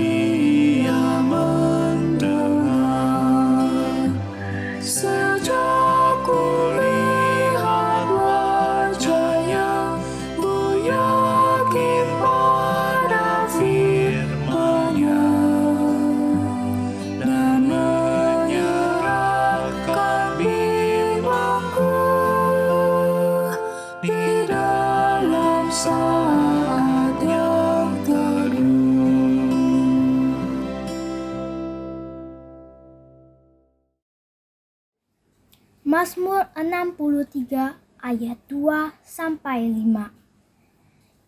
ia mendengar. Sejak kulihat wajahnya, ku yakin pada firman-Nya dan menyerahkan bimbangku di dalam saat yang teduh. Mazmur 63 ayat 2-5.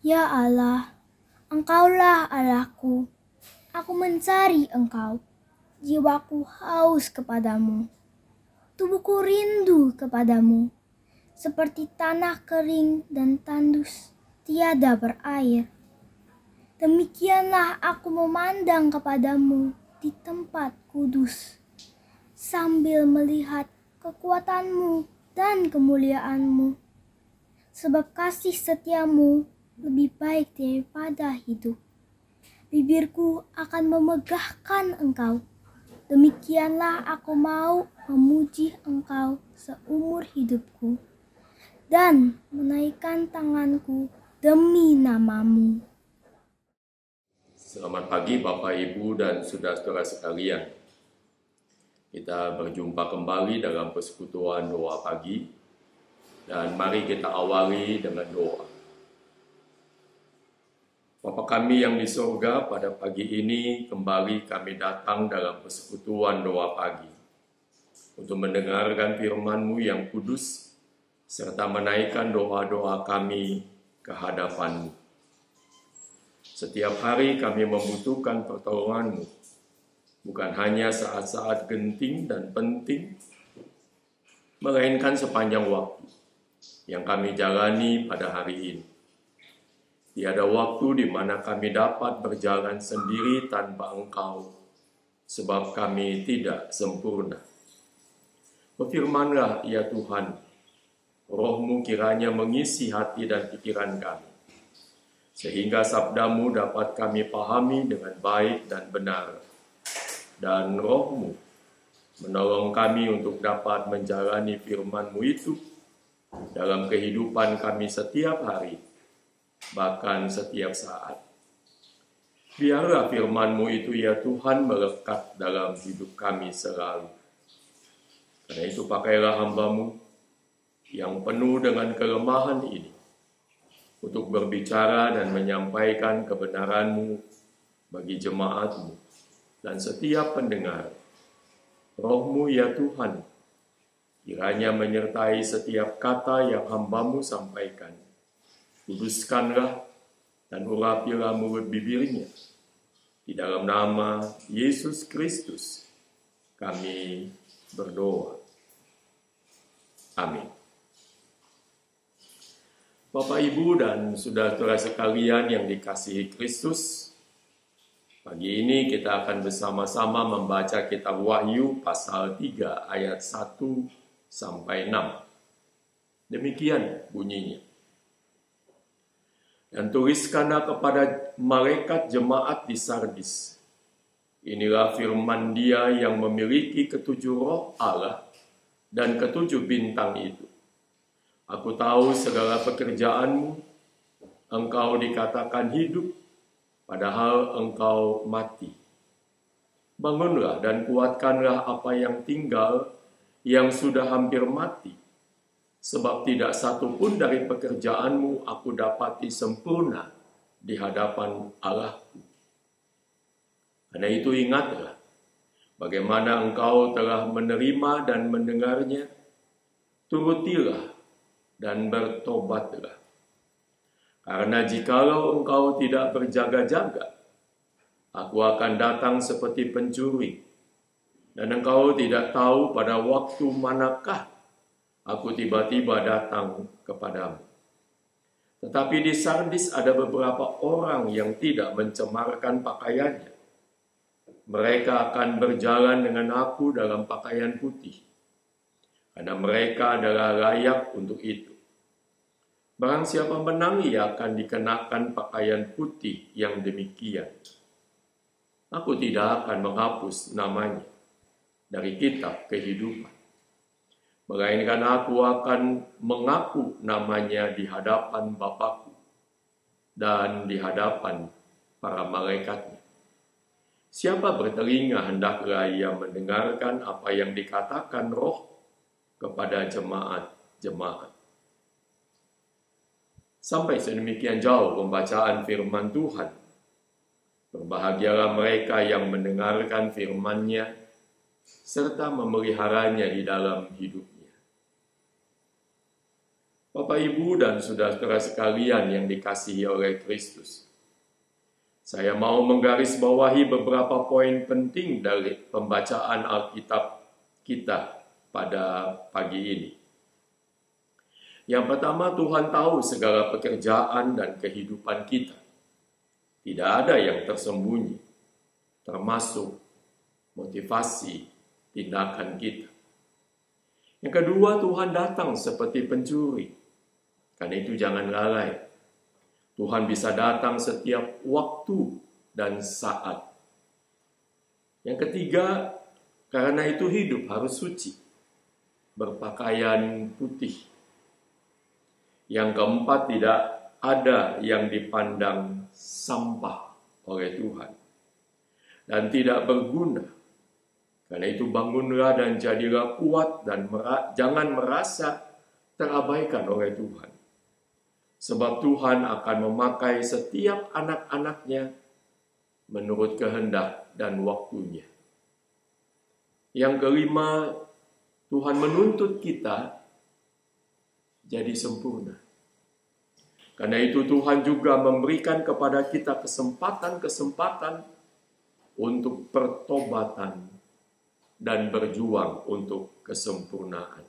Ya Allah, Engkaulah Allahku, aku mencari Engkau, jiwaku haus kepadamu. Tubuhku rindu kepadamu, seperti tanah kering dan tandus, tiada berair. Demikianlah aku memandang kepadamu di tempat kudus, sambil melihat kekuatanmu dan kemuliaanmu. Sebab kasih setiamu lebih baik daripada hidup. Bibirku akan memegahkan Engkau. Demikianlah aku mau memuji Engkau seumur hidupku dan menaikkan tanganku demi nama-Mu. Selamat pagi Bapak, Ibu, dan saudara-saudara sekalian. Kita berjumpa kembali dalam persekutuan doa pagi, dan mari kita awali dengan doa. Bapa kami yang di surga, pada pagi ini kembali kami datang dalam persekutuan doa pagi untuk mendengarkan firman-Mu yang kudus, serta menaikkan doa-doa kami ke hadapan-Mu. Setiap hari kami membutuhkan pertolongan-Mu, bukan hanya saat-saat genting dan penting, melainkan sepanjang waktu yang kami jalani pada hari ini. Tiada waktu di mana kami dapat berjalan sendiri tanpa Engkau, sebab kami tidak sempurna. Berfirmanlah ya Tuhan, Roh-Mu kiranya mengisi hati dan pikiran kami, sehingga sabda-Mu dapat kami pahami dengan baik dan benar. Dan Roh-Mu menolong kami untuk dapat menjalani firman-Mu itu dalam kehidupan kami setiap hari, bahkan setiap saat. Biarlah firman-Mu itu ya Tuhan melekat dalam hidup kami selalu. Karena itu pakailah hamba-Mu yang penuh dengan kelemahan ini untuk berbicara dan menyampaikan kebenaran-Mu bagi jemaat-Mu dan setiap pendengar. Roh-Mu ya Tuhan, kiranya menyertai setiap kata yang hamba-Mu sampaikan. Kuduskanlah dan urapilah mulut bibirnya. Di dalam nama Yesus Kristus, kami berdoa. Amin. Bapak, Ibu, dan saudara-saudara sekalian yang dikasihi Kristus, pagi ini kita akan bersama-sama membaca kitab Wahyu pasal 3 ayat 1-6. Demikian bunyinya. Dan tuliskanlah kepada malaikat jemaat di Sardis. Inilah firman Dia yang memiliki ketujuh roh Allah dan ketujuh bintang itu. Aku tahu segala pekerjaanmu, engkau dikatakan hidup, padahal engkau mati. Bangunlah dan kuatkanlah apa yang tinggal, yang sudah hampir mati. Sebab tidak satu pun dari pekerjaanmu aku dapati sempurna di hadapan Allahku. Karena itu ingatlah, bagaimana engkau telah menerima dan mendengarnya, turutilah dan bertobatlah. Karena jikalau engkau tidak berjaga-jaga, aku akan datang seperti pencuri, dan engkau tidak tahu pada waktu manakah aku tiba-tiba datang kepadamu. Tetapi di Sardis ada beberapa orang yang tidak mencemarkan pakaiannya. Mereka akan berjalan dengan aku dalam pakaian putih, karena mereka adalah layak untuk itu. Barang siapa menang, ia akan dikenakan pakaian putih yang demikian. Aku tidak akan menghapus namanya dari kitab kehidupan, melainkan aku akan mengaku namanya di hadapan Bapakku dan di hadapan para malaikatnya. Siapa bertelinga hendaklah ia mendengarkan apa yang dikatakan Roh kepada jemaat-jemaat. Sampai sedemikian jauh pembacaan firman Tuhan. Berbahagialah mereka yang mendengarkan firman-Nya serta memeliharanya di dalam hidupnya. Bapak, Ibu, dan saudara sekalian yang dikasihi oleh Kristus, saya mau menggarisbawahi beberapa poin penting dari pembacaan Alkitab kita pada pagi ini. Yang pertama, Tuhan tahu segala pekerjaan dan kehidupan kita. Tidak ada yang tersembunyi, termasuk motivasi tindakan kita. Yang kedua, Tuhan datang seperti pencuri. Karena itu jangan lalai. Tuhan bisa datang setiap waktu dan saat. Yang ketiga, karena itu hidup harus suci, berpakaian putih. Yang keempat, tidak ada yang dipandang sampah oleh Tuhan dan tidak berguna. Karena itu bangunlah dan jadilah kuat dan jangan merasa terabaikan oleh Tuhan. Sebab Tuhan akan memakai setiap anak-anaknya menurut kehendak dan waktunya. Yang kelima, Tuhan menuntut kita jadi sempurna. Karena itu Tuhan juga memberikan kepada kita kesempatan-kesempatan untuk pertobatan dan berjuang untuk kesempurnaan.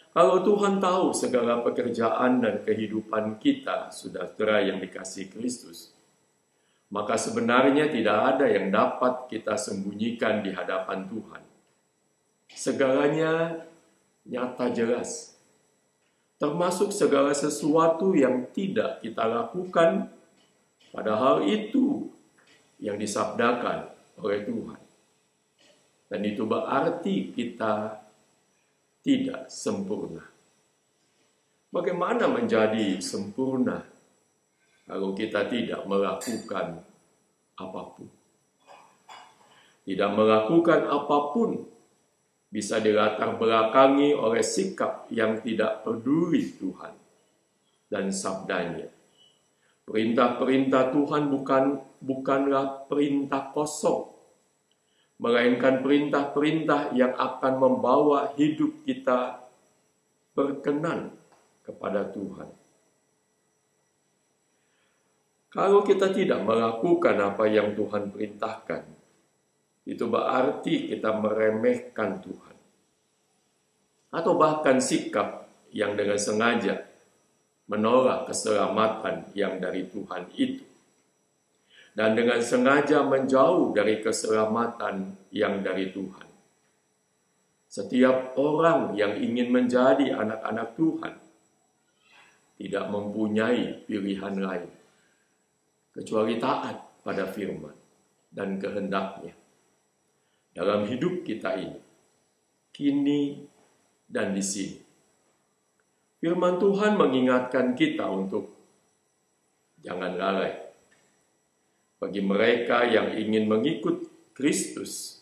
Kalau Tuhan tahu segala pekerjaan dan kehidupan kita, saudara yang dikasihi Kristus, maka sebenarnya tidak ada yang dapat kita sembunyikan di hadapan Tuhan. Segalanya nyata jelas, termasuk segala sesuatu yang tidak kita lakukan, padahal itu yang disabdakan oleh Tuhan. Dan itu berarti kita tidak sempurna. Bagaimana menjadi sempurna kalau kita tidak melakukan apapun? Tidak melakukan apapun bisa dilatar belakangi oleh sikap yang tidak peduli Tuhan dan sabdanya. Perintah-perintah Tuhan bukanlah perintah kosong, melainkan perintah-perintah yang akan membawa hidup kita berkenan kepada Tuhan. Kalau kita tidak melakukan apa yang Tuhan perintahkan, itu berarti kita meremehkan Tuhan. Atau bahkan sikap yang dengan sengaja menolak keselamatan yang dari Tuhan itu. Dan dengan sengaja menjauh dari keselamatan yang dari Tuhan. Setiap orang yang ingin menjadi anak-anak Tuhan tidak mempunyai pilihan lain kecuali taat pada firman dan kehendaknya dalam hidup kita ini, kini dan di sini. Firman Tuhan mengingatkan kita untuk jangan lalai. Bagi mereka yang ingin mengikut Kristus,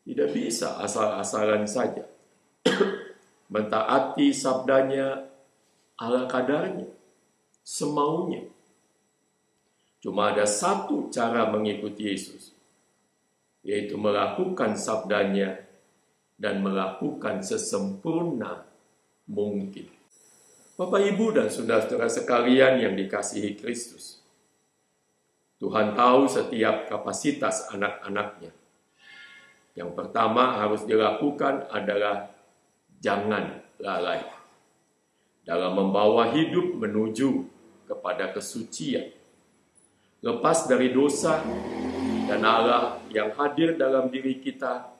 tidak bisa asal-asalan saja mentaati sabdanya ala kadarnya, semaunya. Cuma ada satu cara mengikuti Yesus, yaitu melakukan sabdanya dan melakukan sesempurna mungkin. Bapak, Ibu, dan saudara-saudara sekalian yang dikasihi Kristus, Tuhan tahu setiap kapasitas anak-anaknya. Yang pertama harus dilakukan adalah jangan lalai dalam membawa hidup menuju kepada kesucian. Lepas dari dosa dan Allah yang hadir dalam diri kita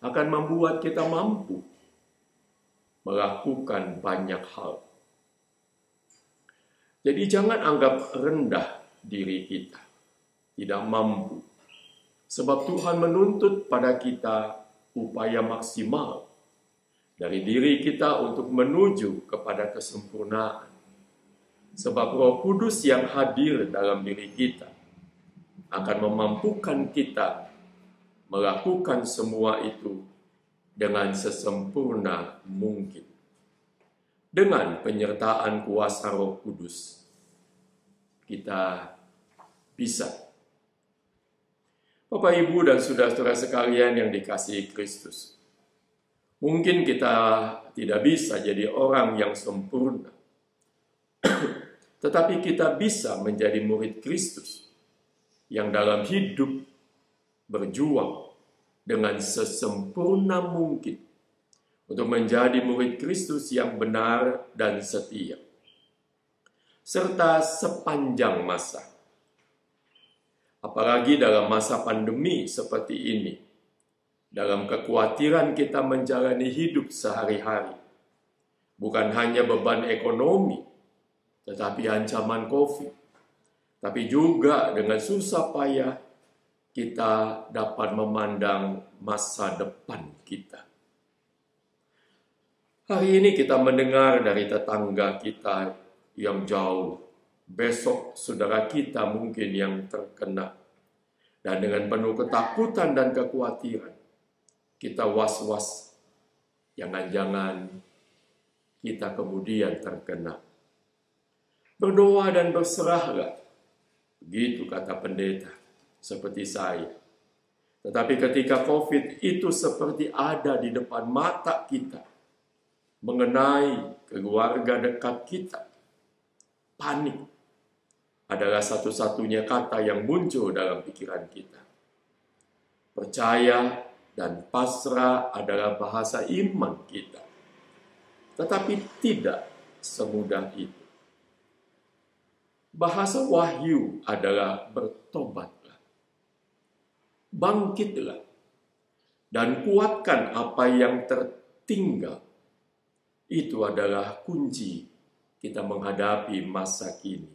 akan membuat kita mampu melakukan banyak hal. Jadi jangan anggap rendah diri kita. tidak mampu. Sebab Tuhan menuntut pada kita upaya maksimal dari diri kita untuk menuju kepada kesempurnaan. Sebab Roh Kudus yang hadir dalam diri kita akan memampukan kita melakukan semua itu dengan sesempurna mungkin. Dengan penyertaan kuasa Roh Kudus, kita bisa. Bapak, Ibu, dan saudara-saudara sekalian yang dikasihi Kristus, mungkin kita tidak bisa jadi orang yang sempurna, tetapi kita bisa menjadi murid Kristus yang dalam hidup berjuang dengan sesempurna mungkin untuk menjadi murid Kristus yang benar dan setia, serta sepanjang masa. Apalagi dalam masa pandemi seperti ini, dalam kekhawatiran kita menjalani hidup sehari-hari, bukan hanya beban ekonomi, tetapi ancaman COVID, tapi juga dengan susah payah kita dapat memandang masa depan kita. Hari ini kita mendengar dari tetangga kita yang jauh, besok saudara kita mungkin yang terkena. Dan dengan penuh ketakutan dan kekhawatiran, kita was-was, jangan-jangan kita kemudian terkena. Berdoa dan berserahlah, begitu kata pendeta, seperti saya. Tetapi ketika COVID itu seperti ada di depan mata kita, mengenai keluarga dekat kita, panik adalah satu-satunya kata yang muncul dalam pikiran kita. Percaya dan pasrah adalah bahasa iman kita, tetapi tidak semudah itu. Bahasa wahyu adalah bertobatlah, bangkitlah, dan kuatkan apa yang tertinggal. Itu adalah kunci kita menghadapi masa kini.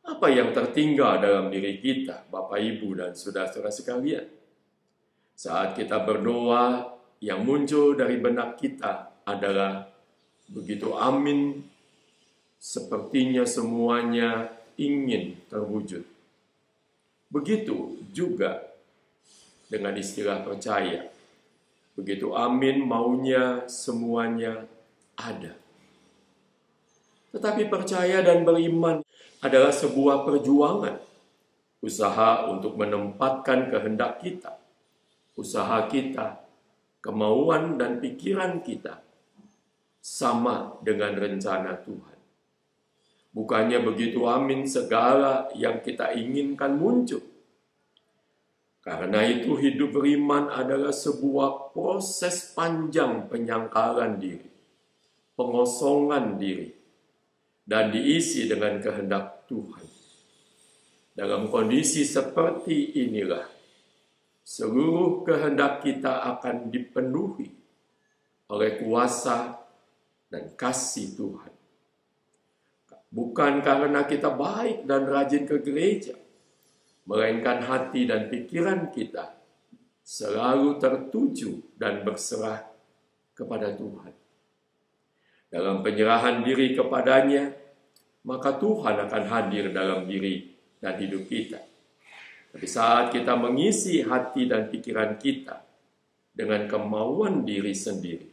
Apa yang tertinggal dalam diri kita, Bapak, Ibu, dan saudara-saudara sekalian? Saat kita berdoa, yang muncul dari benak kita adalah begitu amin, sepertinya semuanya ingin terwujud. Begitu juga dengan istilah percaya. Begitu amin, maunya semuanya ada. Tetapi percaya dan beriman adalah sebuah perjuangan. Usaha untuk menempatkan kehendak kita, usaha kita, kemauan dan pikiran kita sama dengan rencana Tuhan. Bukannya begitu amin segala yang kita inginkan muncul. Karena itu hidup beriman adalah sebuah proses panjang penyangkalan diri, pengosongan diri, dan diisi dengan kehendak Tuhan. Dalam kondisi seperti inilah, seluruh kehendak kita akan dipenuhi oleh kuasa dan kasih Tuhan. Bukan karena kita baik dan rajin ke gereja, melainkan hati dan pikiran kita selalu tertuju dan berserah kepada Tuhan. Dalam penyerahan diri kepadanya, maka Tuhan akan hadir dalam diri dan hidup kita. Tapi saat kita mengisi hati dan pikiran kita dengan kemauan diri sendiri,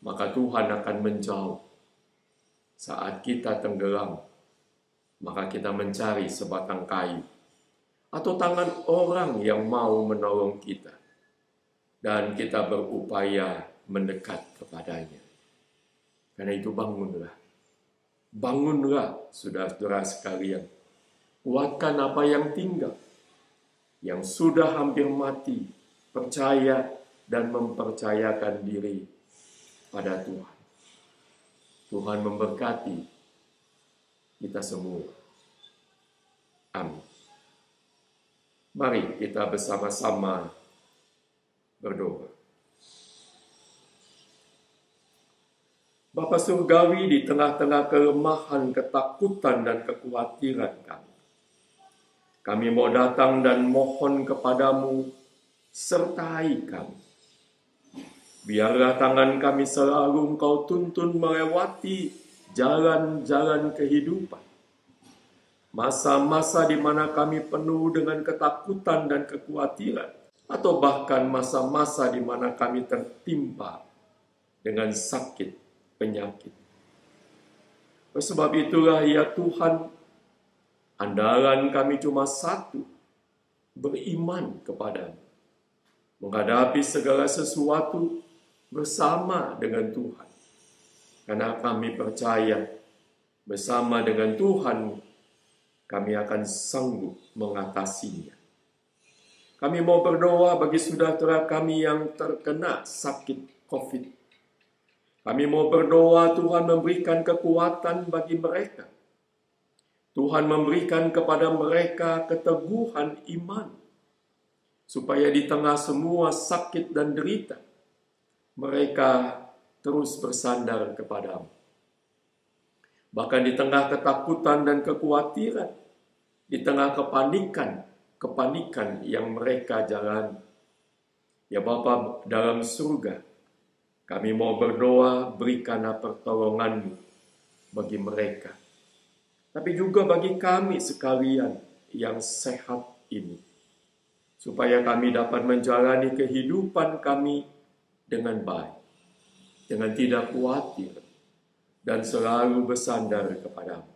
maka Tuhan akan menjauh. Saat kita tenggelam, maka kita mencari sebatang kayu atau tangan orang yang mau menolong kita, dan kita berupaya mendekat kepadanya. Karena itu bangunlah. Bangunlah, saudara-saudara sekalian. Kuatkan apa yang tinggal, yang sudah hampir mati, percaya dan mempercayakan diri pada Tuhan. Tuhan memberkati kita semua. Amin. Mari kita bersama-sama berdoa. Bapa Surgawi, di tengah-tengah kelemahan, ketakutan, dan kekhawatiran kami, Kami mau datang dan mohon kepadamu, sertai kami. Biarlah tangan kami selalu Engkau tuntun melewati jalan-jalan kehidupan. Masa-masa di mana kami penuh dengan ketakutan dan kekhawatiran, atau bahkan masa-masa di mana kami tertimpa dengan sakit, penyakit. Oleh sebab itulah ya Tuhan, andalan kami cuma satu, beriman kepadamu. Menghadapi segala sesuatu bersama dengan Tuhan. Karena kami percaya bersama dengan Tuhan kami akan sanggup mengatasinya. Kami mau berdoa bagi saudara kami yang terkena sakit COVID. Kami mau berdoa Tuhan memberikan kekuatan bagi mereka. Tuhan memberikan kepada mereka keteguhan iman. Supaya di tengah semua sakit dan derita, mereka terus bersandar kepadamu. Bahkan di tengah ketakutan dan kekhawatiran, di tengah kepanikan yang mereka jalani. Ya Bapa dalam surga, kami mau berdoa berikanlah pertolongan-Mu bagi mereka. Tapi juga bagi kami sekalian yang sehat ini. Supaya kami dapat menjalani kehidupan kami dengan baik, dengan tidak khawatir, dan selalu bersandar kepadamu.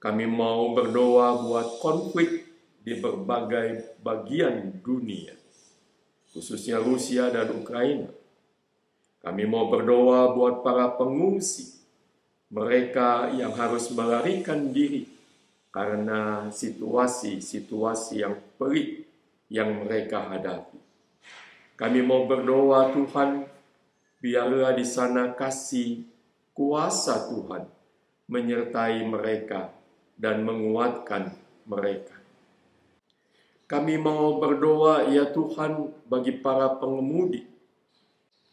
Kami mau berdoa buat konflik di berbagai bagian dunia, khususnya Rusia dan Ukraina. Kami mau berdoa buat para pengungsi, mereka yang harus melarikan diri karena situasi-situasi yang pelik yang mereka hadapi. Kami mau berdoa Tuhan, biarlah di sana kasih kuasa Tuhan menyertai mereka dan menguatkan mereka. Kami mau berdoa ya Tuhan bagi para pengemudi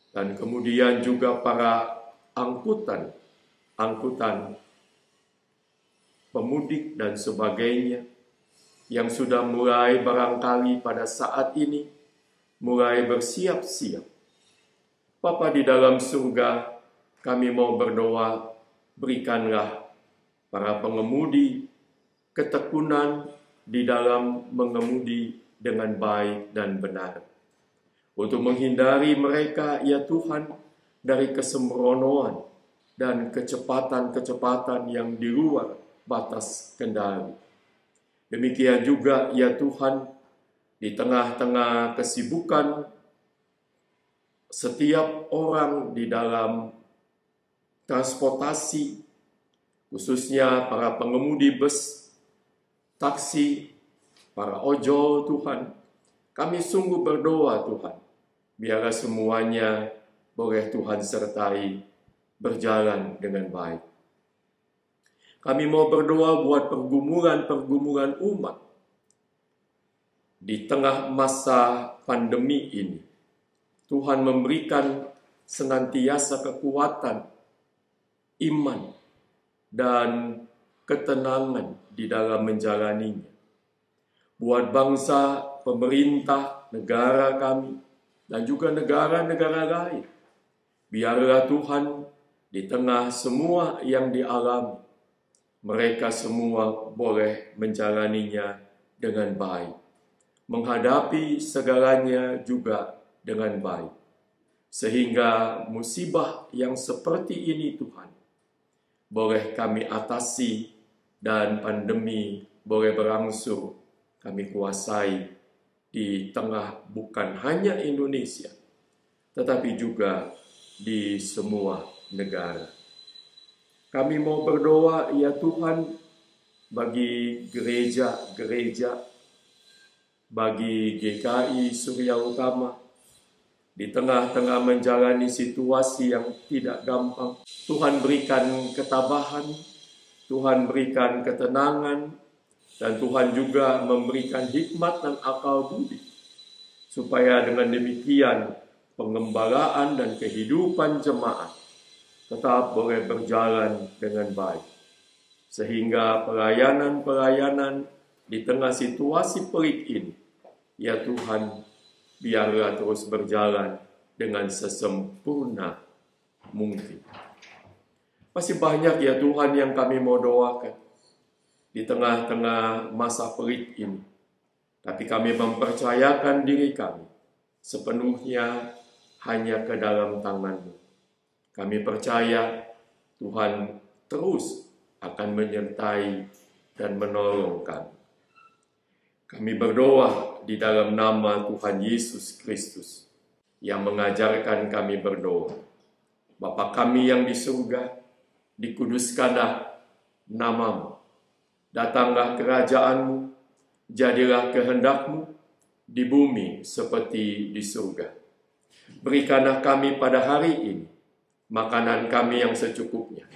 dan kemudian juga para angkutan pemudik dan sebagainya yang sudah mulai barangkali pada saat ini mulai bersiap-siap. Bapa di dalam surga, kami mau berdoa, berikanlah para pengemudi ketekunan di dalam mengemudi dengan baik dan benar. Untuk menghindari mereka, ya Tuhan, dari kesembronoan dan kecepatan-kecepatan yang di luar batas kendali. Demikian juga, ya Tuhan, di tengah-tengah kesibukan setiap orang di dalam transportasi, khususnya para pengemudi bus, taksi, para ojol, Tuhan, kami sungguh berdoa, Tuhan, biarlah semuanya boleh Tuhan sertai berjalan dengan baik. Kami mau berdoa buat pergumulan umat di tengah masa pandemi ini. Tuhan memberikan senantiasa kekuatan, iman, dan ketenangan di dalam menjalaninya. Buat bangsa, pemerintah, negara kami, dan juga negara-negara lain. Biarlah Tuhan di tengah semua yang dialami, mereka semua boleh menjalaninya dengan baik. Menghadapi segalanya juga dengan baik. Sehingga musibah yang seperti ini Tuhan, boleh kami atasi dan pandemi boleh berangsur kami kuasai di tengah bukan hanya Indonesia, tetapi juga di semua negara. Kami mau berdoa, ya Tuhan, bagi gereja-gereja, bagi GKI Surya Utama, di tengah-tengah menjalani situasi yang tidak gampang. Tuhan berikan ketabahan, Tuhan berikan ketenangan, dan Tuhan juga memberikan hikmat dan akal budi, supaya dengan demikian pengembalaan dan kehidupan jemaat tetap boleh berjalan dengan baik. Sehingga pelayanan-pelayanan di tengah situasi pelik ini, ya Tuhan, biarlah terus berjalan dengan sesempurna mungkin. Masih banyak ya Tuhan yang kami mau doakan di tengah-tengah masa pelik ini. Tapi kami mempercayakan diri kami sepenuhnya hanya ke dalam tangan-Mu. Kami percaya Tuhan terus akan menyertai dan menolong kami. Kami berdoa di dalam nama Tuhan Yesus Kristus yang mengajarkan kami berdoa. Bapa kami yang di surga, dikuduskanlah nama-Mu. Datanglah kerajaan-Mu, jadilah kehendak-Mu di bumi seperti di surga. Berikanlah kami pada hari ini makanan kami yang secukupnya,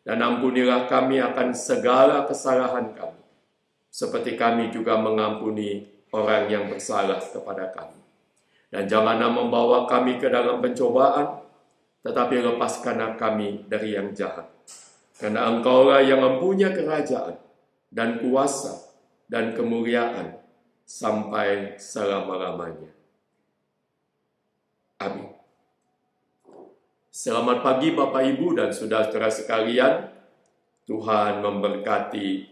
dan ampunilah kami akan segala kesalahan kami, seperti kami juga mengampuni orang yang bersalah kepada kami. Dan janganlah membawa kami ke dalam pencobaan, tetapi lepaskanlah kami dari yang jahat. Karena Engkaulah yang mempunyai kerajaan dan kuasa dan kemuliaan sampai selama-lamanya. Amin. Selamat pagi Bapak Ibu dan saudara sekalian. Tuhan memberkati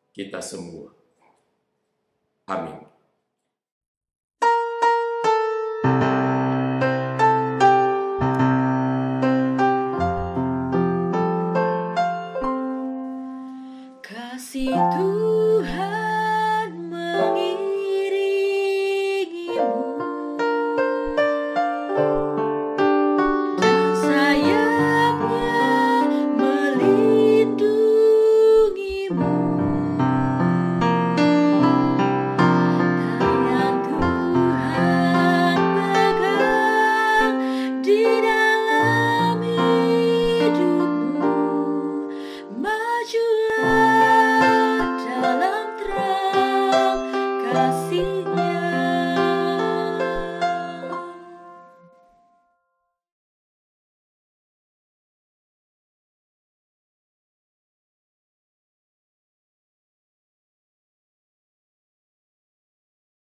kita semua. Amin.